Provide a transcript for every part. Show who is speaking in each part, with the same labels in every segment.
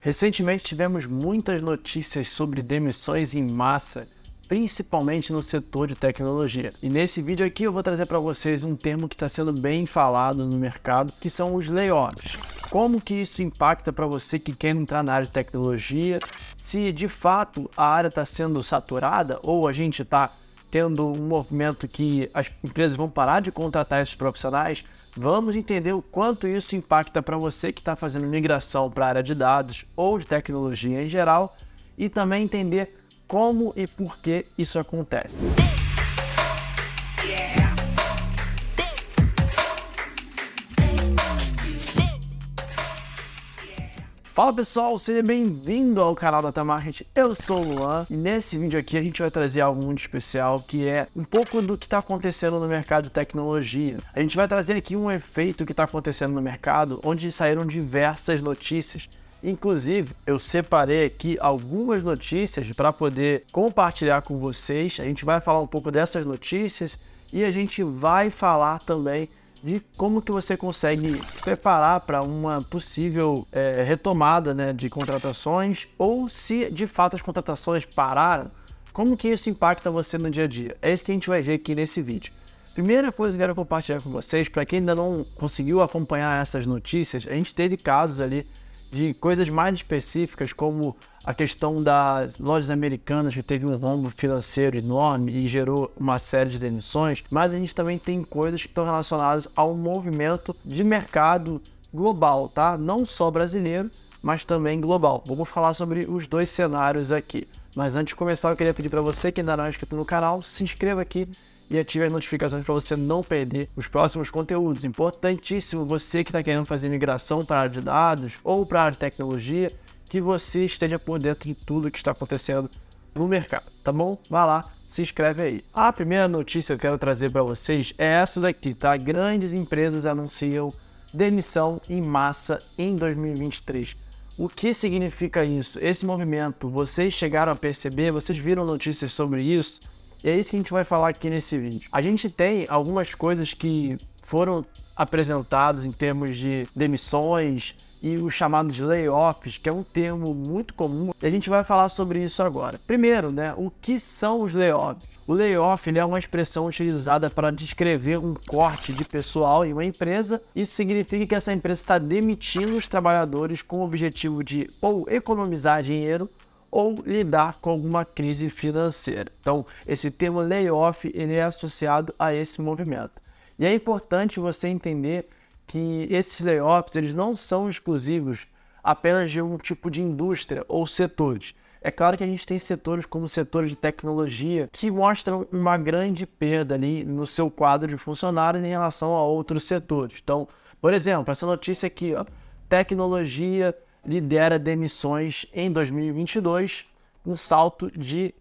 Speaker 1: Recentemente tivemos muitas notícias sobre demissões em massa, principalmente no setor de tecnologia. E nesse vídeo aqui eu vou trazer para vocês um termo que está sendo bem falado no mercado, que são os layoffs. Como que isso impacta para você que quer entrar na área de tecnologia, se de fato a área está sendo saturada ou a gente está tendo um movimento que as empresas vão parar de contratar esses profissionais. Vamos entender o quanto isso impacta para você que está fazendo migração para a área de dados ou de tecnologia em geral e também entender como e por que isso acontece. Fala pessoal, seja bem-vindo ao canal Data Marketing, eu sou o Luan e nesse vídeo aqui a gente vai trazer algo muito especial que é um pouco do que está acontecendo no mercado de tecnologia. A gente vai trazer aqui um efeito que está acontecendo no mercado onde saíram diversas notícias. Inclusive, eu separei aqui algumas notícias para poder compartilhar com vocês. A gente vai falar um pouco dessas notícias e a gente vai falar também de como que você consegue se preparar para uma possível retomada, né, de contratações, ou se de fato as contratações pararam, como que isso impacta você no dia a dia. É isso que a gente vai ver aqui nesse vídeo. Primeira coisa que eu quero compartilhar com vocês, para quem ainda não conseguiu acompanhar essas notícias, a gente teve casos ali de coisas mais específicas, como a questão das lojas americanas, que teve um rombo financeiro enorme e gerou uma série de demissões, mas a gente também tem coisas que estão relacionadas ao movimento de mercado global, tá? Não só brasileiro, mas também global. Vamos falar sobre os dois cenários aqui. Mas antes de começar, eu queria pedir para você que ainda não é inscrito no canal, se inscreva aqui e ative as notificações para você não perder os próximos conteúdos. Importantíssimo, você que está querendo fazer migração para a área de dados ou para a área de tecnologia, que você esteja por dentro de tudo que está acontecendo no mercado, tá bom? Vai lá, se inscreve aí. A primeira notícia que eu quero trazer para vocês é essa daqui, tá? Grandes empresas anunciam demissão em massa em 2023. O que significa isso? Esse movimento, vocês chegaram a perceber, vocês viram notícias sobre isso? E é isso que a gente vai falar aqui nesse vídeo. A gente tem algumas coisas que foram apresentadas em termos de demissões e os chamados layoffs, que é um termo muito comum, e a gente vai falar sobre isso agora. Primeiro, né, o que são os layoffs? O layoff ele é uma expressão utilizada para descrever um corte de pessoal em uma empresa. Isso significa que essa empresa está demitindo os trabalhadores com o objetivo de ou economizar dinheiro ou lidar com alguma crise financeira. Então, esse termo layoff ele é associado a esse movimento. E é importante você entender que esses layoffs eles não são exclusivos apenas de um tipo de indústria ou setores. É claro que a gente tem setores como setores de tecnologia que mostram uma grande perda ali no seu quadro de funcionários em relação a outros setores. Então, por exemplo, essa notícia aqui, ó, tecnologia lidera demissões em 2022, um salto de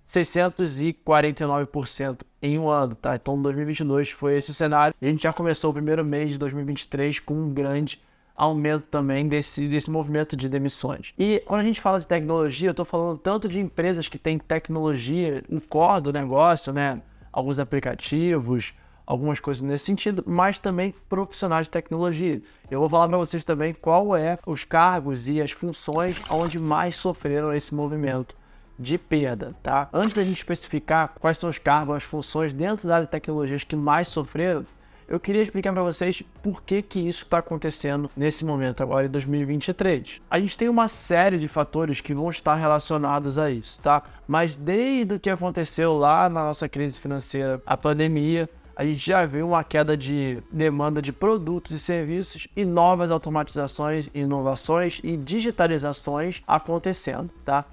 Speaker 1: 649% em um ano, tá? Então 2022 foi esse o cenário. A gente já começou o primeiro mês de 2023 com um grande aumento também desse movimento de demissões. E quando a gente fala de tecnologia, eu tô falando tanto de empresas que têm tecnologia, o core do negócio, né? Alguns aplicativos, algumas coisas nesse sentido, mas também profissionais de tecnologia. Eu vou falar para vocês também qual é os cargos e as funções onde mais sofreram esse movimento de perda, tá? Antes da gente especificar quais são os cargos, as funções dentro da área de tecnologias que mais sofreram, eu queria explicar para vocês por que isso está acontecendo nesse momento agora em 2023. A gente tem uma série de fatores que vão estar relacionados a isso, tá? Mas desde o que aconteceu lá na nossa crise financeira, a pandemia, a gente já viu uma queda de demanda de produtos e serviços e novas automatizações, inovações e digitalizações acontecendo, tá?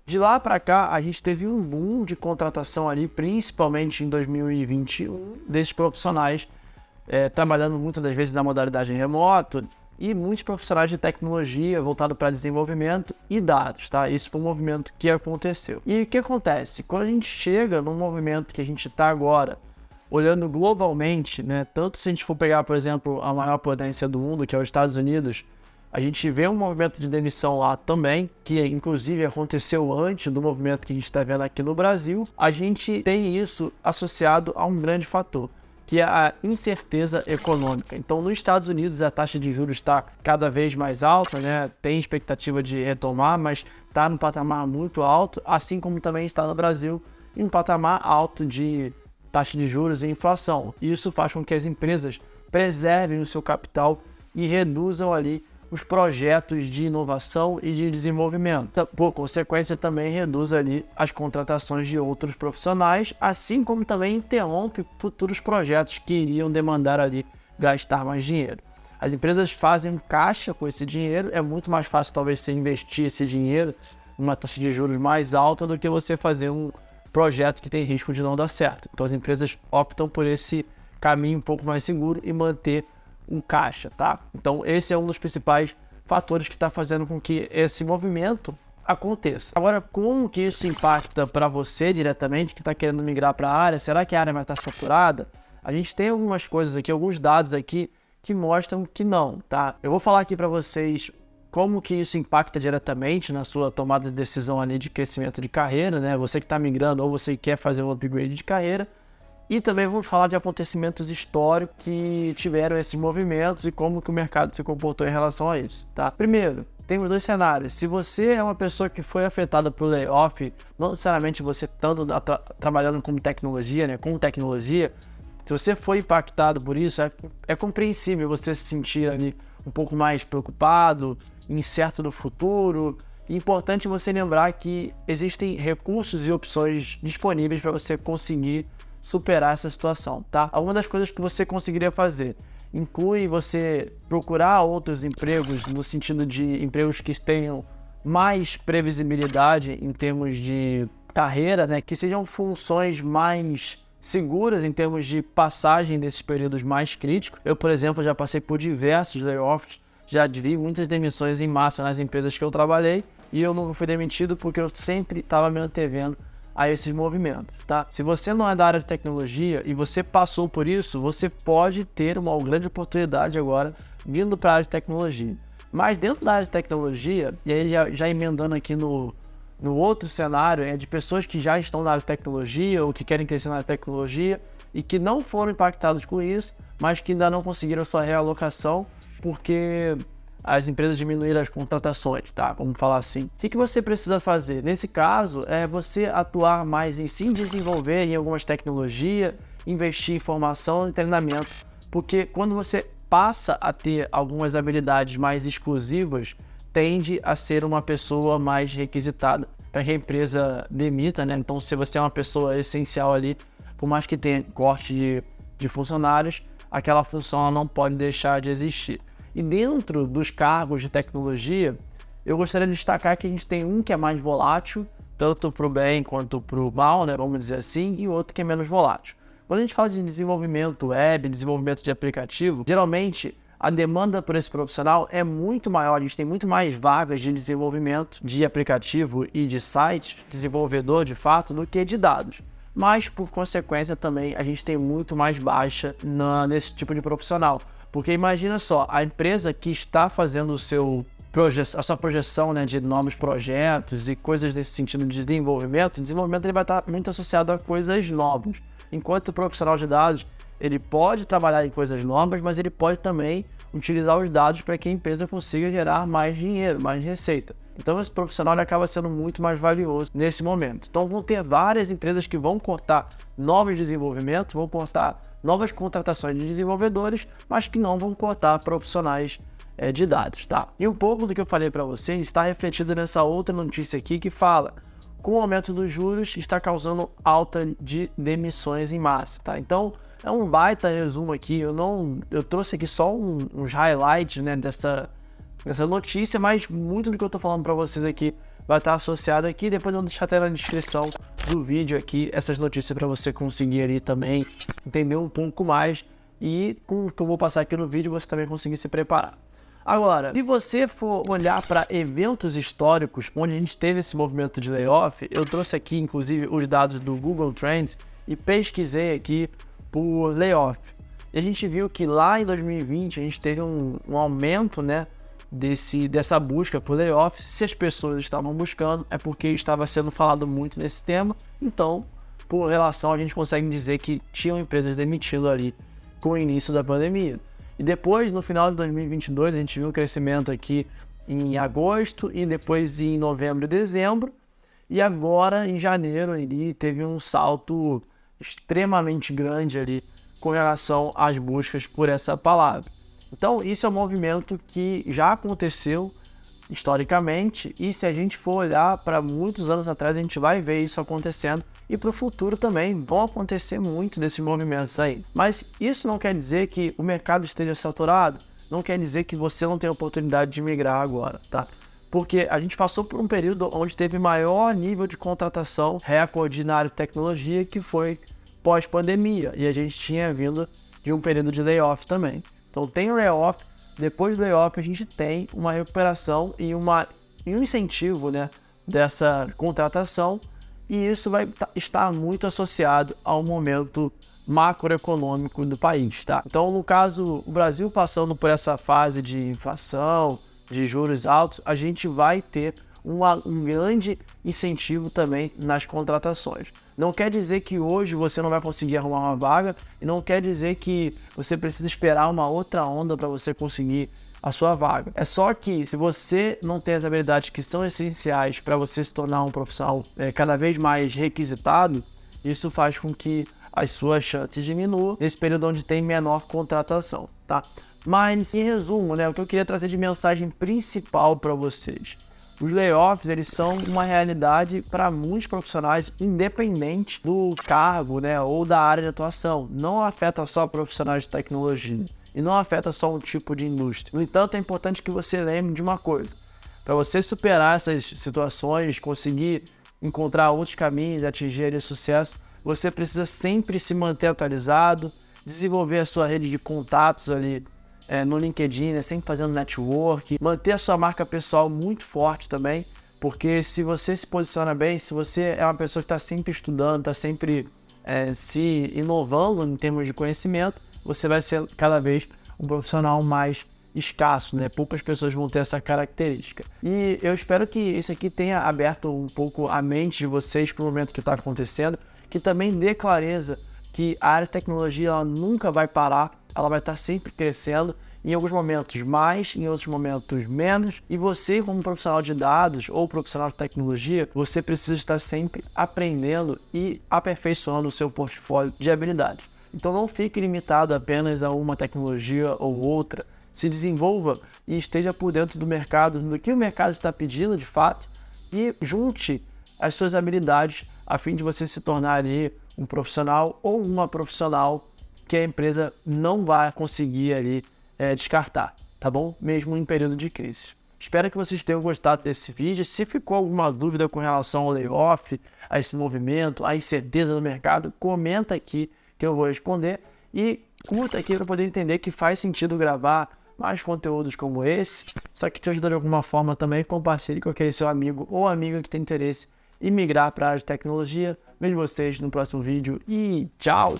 Speaker 1: De lá para cá, a gente teve um boom de contratação ali, principalmente em 2021, desses profissionais trabalhando muitas das vezes na modalidade remoto e muitos profissionais de tecnologia voltado para desenvolvimento e dados, tá? Isso foi um movimento que aconteceu. E o que acontece? Quando a gente chega num movimento que a gente está agora, olhando globalmente, né? Tanto se a gente for pegar, por exemplo, a maior potência do mundo, que é os Estados Unidos, a gente vê um movimento de demissão lá também, que inclusive aconteceu antes do movimento que a gente está vendo aqui no Brasil. A gente tem isso associado a um grande fator, que é a incerteza econômica. Então, nos Estados Unidos, a taxa de juros está cada vez mais alta, né? Tem expectativa de retomar, mas está num patamar muito alto, assim como também está no Brasil, em um patamar alto de taxa de juros e inflação. Isso faz com que as empresas preservem o seu capital e reduzam ali os projetos de inovação e de desenvolvimento. Por consequência, também reduz ali as contratações de outros profissionais, assim como também interrompe futuros projetos que iriam demandar ali gastar mais dinheiro. As empresas fazem caixa com esse dinheiro, é muito mais fácil talvez você investir esse dinheiro numa taxa de juros mais alta do que você fazer um projeto que tem risco de não dar certo. Então as empresas optam por esse caminho um pouco mais seguro e manter um caixa, tá? Então esse é um dos principais fatores que está fazendo com que esse movimento aconteça. Agora, como que isso impacta para você diretamente que está querendo migrar para a área? Será que a área vai estar saturada? A gente tem algumas coisas aqui, alguns dados aqui que mostram que não, tá? Eu vou falar aqui para vocês como que isso impacta diretamente na sua tomada de decisão ali de crescimento de carreira, né? Você que está migrando ou você que quer fazer um upgrade de carreira. E também vamos falar de acontecimentos históricos que tiveram esses movimentos e como que o mercado se comportou em relação a isso, tá? Primeiro, temos dois cenários. Se você é uma pessoa que foi afetada por layoff, não necessariamente você estando trabalhando com tecnologia, né? Com tecnologia, se você foi impactado por isso, é compreensível você se sentir ali um pouco mais preocupado, incerto do futuro. É importante você lembrar que existem recursos e opções disponíveis para você conseguir superar essa situação, tá? Algumas das coisas que você conseguiria fazer inclui você procurar outros empregos, no sentido de empregos que tenham mais previsibilidade em termos de carreira, né? Que sejam funções mais seguras em termos de passagem desses períodos mais críticos. Eu, por exemplo, já passei por diversos layoffs, já vi muitas demissões em massa nas empresas que eu trabalhei e eu nunca fui demitido porque eu sempre estava me antevendo a esses movimentos, tá? Se você não é da área de tecnologia e você passou por isso, você pode ter uma grande oportunidade agora vindo para a área de tecnologia. Mas dentro da área de tecnologia, e aí já emendando aqui no outro cenário, é de pessoas que já estão na área de tecnologia ou que querem crescer na área de tecnologia e que não foram impactados com isso, mas que ainda não conseguiram sua realocação porque as empresas diminuíram as contratações, tá? Vamos falar assim. O que você precisa fazer? Nesse caso, é você atuar mais em si, desenvolver em algumas tecnologias, investir em formação e treinamento, porque quando você passa a ter algumas habilidades mais exclusivas, tende a ser uma pessoa mais requisitada para que a empresa demita, né? Então, se você é uma pessoa essencial ali, por mais que tenha corte de funcionários, aquela função ela não pode deixar de existir. E dentro dos cargos de tecnologia, eu gostaria de destacar que a gente tem um que é mais volátil, tanto para o bem quanto para o mal, né, vamos dizer assim, e outro que é menos volátil. Quando a gente fala de desenvolvimento web, desenvolvimento de aplicativo, geralmente a demanda por esse profissional é muito maior, a gente tem muito mais vagas de desenvolvimento de aplicativo e de site, desenvolvedor de fato, do que de dados. Mas, por consequência, também a gente tem muito mais baixa nesse tipo de profissional. Porque imagina só, a empresa que está fazendo a sua projeção, né, de novos projetos e coisas nesse sentido de desenvolvimento, ele vai estar muito associado a coisas novas. Enquanto o profissional de dados, ele pode trabalhar em coisas novas, mas ele pode também utilizar os dados para que a empresa consiga gerar mais dinheiro, mais receita. Então esse profissional ele acaba sendo muito mais valioso nesse momento. Então vão ter várias empresas que vão cortar novos desenvolvimentos, vão cortar novas contratações de desenvolvedores, mas que não vão cortar profissionais de dados, tá? E um pouco do que eu falei para vocês está refletido nessa outra notícia aqui que fala: com o aumento dos juros está causando alta de demissões em massa, tá? Então é um baita resumo aqui, eu trouxe aqui só uns highlights, né, dessa notícia, mas muito do que eu tô falando para vocês aqui vai estar associado aqui. Depois eu vou deixar até na descrição do vídeo aqui essas notícias para você conseguir ali também entender um pouco mais e com o que eu vou passar aqui no vídeo você também conseguir se preparar. Agora, se você for olhar para eventos históricos onde a gente teve esse movimento de layoff, eu trouxe aqui inclusive os dados do Google Trends e pesquisei aqui por layoff. E a gente viu que lá em 2020 a gente teve um aumento, né, dessa busca por layoff. Se as pessoas estavam buscando, é porque estava sendo falado muito nesse tema. Então, por relação a gente consegue dizer que tinham empresas demitindo ali com o início da pandemia. E depois, no final de 2022, a gente viu um crescimento aqui em agosto e depois em novembro e dezembro. E agora, em janeiro, ali, teve um salto extremamente grande ali com relação às buscas por essa palavra. Então, isso é um movimento que já aconteceu historicamente, e se a gente for olhar para muitos anos atrás, a gente vai ver isso acontecendo, e para o futuro também vão acontecer muito desses movimentos aí. Mas isso não quer dizer que o mercado esteja saturado, não quer dizer que você não tem oportunidade de migrar agora, tá? Porque a gente passou por um período onde teve maior nível de contratação recorde na área de tecnologia, que foi pós-pandemia, e a gente tinha vindo de um período de layoff também. Então tem o layoff. Depois do layoff, a gente tem uma recuperação e um incentivo, né, dessa contratação, e isso vai estar muito associado ao momento macroeconômico do país, tá? Então, no caso, o Brasil passando por essa fase de inflação, de juros altos, a gente vai ter um grande incentivo também nas contratações. Não quer dizer que hoje você não vai conseguir arrumar uma vaga, e não quer dizer que você precisa esperar uma outra onda para você conseguir a sua vaga. É só que se você não tem as habilidades que são essenciais para você se tornar um profissional cada vez mais requisitado, isso faz com que as suas chances diminuam nesse período onde tem menor contratação, tá? Mas, em resumo, né, o que eu queria trazer de mensagem principal para vocês: os layoffs, eles são uma realidade para muitos profissionais, independente do cargo, né, ou da área de atuação. Não afeta só profissionais de tecnologia e não afeta só um tipo de indústria. No entanto, é importante que você lembre de uma coisa: para você superar essas situações, conseguir encontrar outros caminhos e atingir esse sucesso, você precisa sempre se manter atualizado, desenvolver a sua rede de contatos ali no LinkedIn, né, sempre fazendo network, manter a sua marca pessoal muito forte também, porque se você se posiciona bem, se você é uma pessoa que está sempre estudando, está sempre se inovando em termos de conhecimento, você vai ser cada vez um profissional mais escasso, né? Poucas pessoas vão ter essa característica. E eu espero que isso aqui tenha aberto um pouco a mente de vocês para o momento que está acontecendo, que também dê clareza que a área de tecnologia ela nunca vai parar, ela vai estar sempre crescendo, em alguns momentos mais, em outros momentos menos, e você, como profissional de dados ou profissional de tecnologia, você precisa estar sempre aprendendo e aperfeiçoando o seu portfólio de habilidades. Então não fique limitado apenas a uma tecnologia ou outra, se desenvolva e esteja por dentro do mercado, do que o mercado está pedindo de fato, e junte as suas habilidades a fim de você se tornar ali um profissional ou uma profissional que a empresa não vai conseguir ali descartar, tá bom? Mesmo em período de crise. Espero que vocês tenham gostado desse vídeo. Se ficou alguma dúvida com relação ao layoff, a esse movimento, a incerteza no mercado, comenta aqui que eu vou responder, e curta aqui para poder entender que faz sentido gravar mais conteúdos como esse. Só que te ajuda de alguma forma também, compartilhe com aquele seu amigo ou amiga que tem interesse em migrar para a área de tecnologia. Vejo vocês no próximo vídeo e tchau!